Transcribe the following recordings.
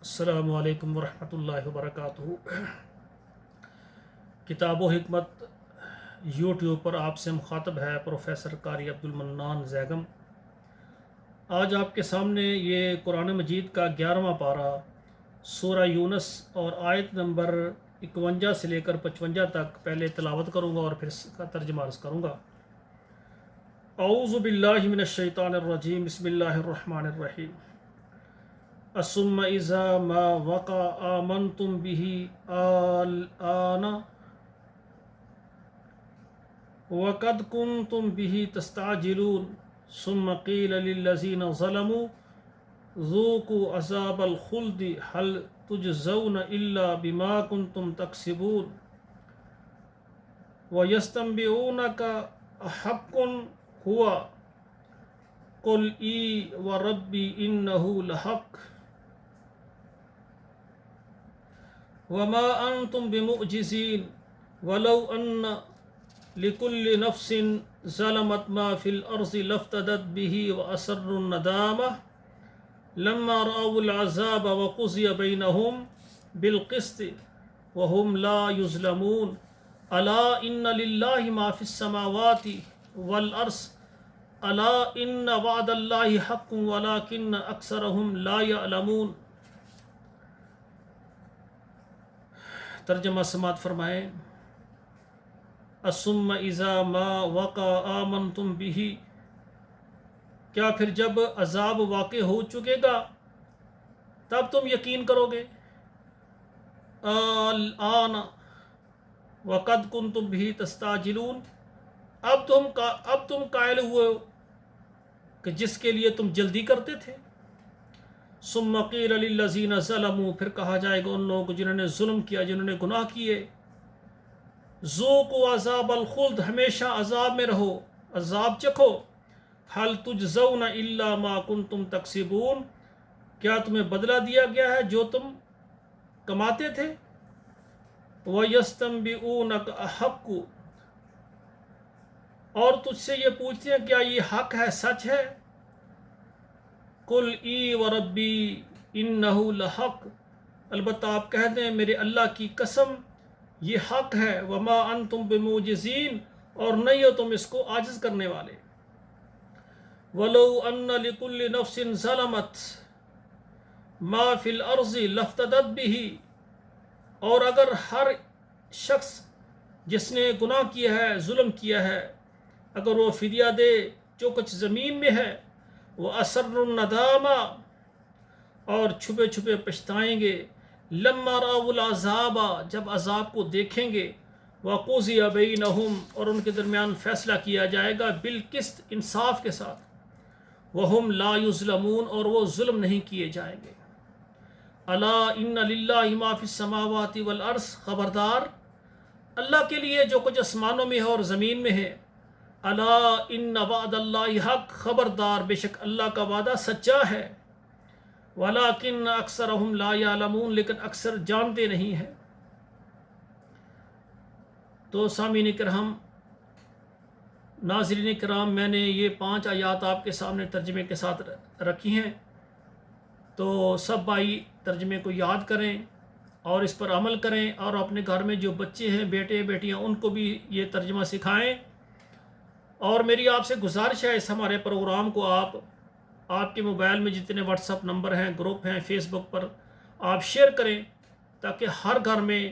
السلام علیکم ورحمۃ اللہ وبرکاتہ۔ کتاب و حکمت یوٹیوب پر آپ سے مخاطب ہے پروفیسر قاری عبدالمنان زیگم۔ آج آپ کے سامنے یہ قرآن مجید کا 11واں پارہ سورہ یونس اور آیت نمبر 51 سے لے کر 55 تک پہلے تلاوت کروں گا اور پھر اس کا ترجمہ عرض کروں گا۔ اعوذ باللہ من الشیطان الرجیم، بسم اللہ الرحمن الرحیم۔ ثم اذا ما وقع آمنتم به الآن وقد كنتم به تستعجلون ثم قيل للذين ظلموا ذوقوا عذاب الخلد هل تجزون إلا بما كنتم تكسبون ويستنبئونك أحق هو قل إي وربي إنه لحق وما أنتم بمعجزين ولو أن لكل نفس ظلمت ما في الأرض لافتدت به وأسروا الندامة لما رأوا العذاب وقضي بينهم بالقسط وهم لا يظلمون ألا إن لله ما في السماوات والأرض ألا إن وعد الله حق ولكن أكثرهم لا يعلمون۔ ترجمہ سماعت فرمائیں۔ ثم اذا ما وقع آمنتم به، کیا پھر جب عذاب واقع ہو چکے گا تب تم یقین کرو گے؟ الآن وقد کنتم به تستعجلون، اب تم قائل ہوئے ہو کہ جس کے لیے تم جلدی کرتے تھے۔ ثم قیل للذین ظلموا، پھر کہا جائے گا ان لوگوں کو جنہوں نے ظلم کیا، جنہوں نے گناہ کیے، ذوقوا عذاب الخلد، ہمیشہ عذاب میں رہو، عذاب چکھو۔ هل تجزون الا ما کنتم تکسبون، کیا تمہیں بدلہ دیا گیا ہے جو تم کماتے تھے؟ وَيَسْتَنبِئُونَكَ أَحَقُّ، اور تجھ سے یہ پوچھتے ہیں کیا یہ حق ہے، سچ ہے؟ قُلْ اِی وَرَبِّي إِنَّهُ لَحَقٌّ، البتہ آپ کہہ دیں میرے اللہ کی قسم یہ حق ہے۔ وَمَا أَنْتُمْ بِمُعْجِزِينَ، اور نہیں ہو تم اس کو عاجز کرنے والے۔ وَلَوْ أَنَّ لِكُلِّ نَفْسٍ ظَلَمَتْ مَا فِي الْأَرْضِ لَافْتَدَتْ بِهِ، اور اگر ہر شخص جس نے گناہ کیا ہے، ظلم کیا ہے، اگر وہ فدیہ دے جو کچھ زمین میں ہے، وَأَسَرُّوا النَّدَامَةَ، اور چھپے چھپے پچھتائیں گے، لَمَّا رَأَوُا الْعَذَابَ، جب عذاب کو دیکھیں گے، وَقُضِيَ بَيْنَهُمْ، اور ان کے درمیان فیصلہ کیا جائے گا، بالقسط، انصاف کے ساتھ، وَهُمْ لَا يُظْلَمُونَ، اور وہ ظلم نہیں کیے جائیں گے۔ الا ان للہ ما فی السماوات والارض، خبردار اللہ کے لیے جو کچھ آسمانوں میں ہے اور زمین میں ہے۔ الا ان وعد اللہ حق، خبردار بے شک اللہ کا وعدہ سچا ہے۔ ولکن اکثرهم لا یعلمون، لیکن اکثر جانتے نہیں ہیں۔ تو سامعین کرام، ناظرین کرام، میں نے یہ 5 آیات آپ کے سامنے ترجمے کے ساتھ رکھی ہیں، تو سب بھائی ترجمے کو یاد کریں اور اس پر عمل کریں، اور اپنے گھر میں جو بچے ہیں، بیٹے بیٹیاں، ان کو بھی یہ ترجمہ سکھائیں۔ اور میری آپ سے گزارش ہے اس ہمارے پروگرام کو آپ کے موبائل میں جتنے واٹس ایپ نمبر ہیں، گروپ ہیں، فیس بک پر آپ شیئر کریں، تاکہ ہر گھر میں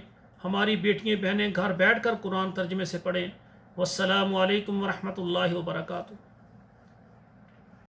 ہماری بیٹیاں بہنیں گھر بیٹھ کر قرآن ترجمے سے پڑھیں۔ والسلام علیکم ورحمۃ اللہ وبرکاتہ۔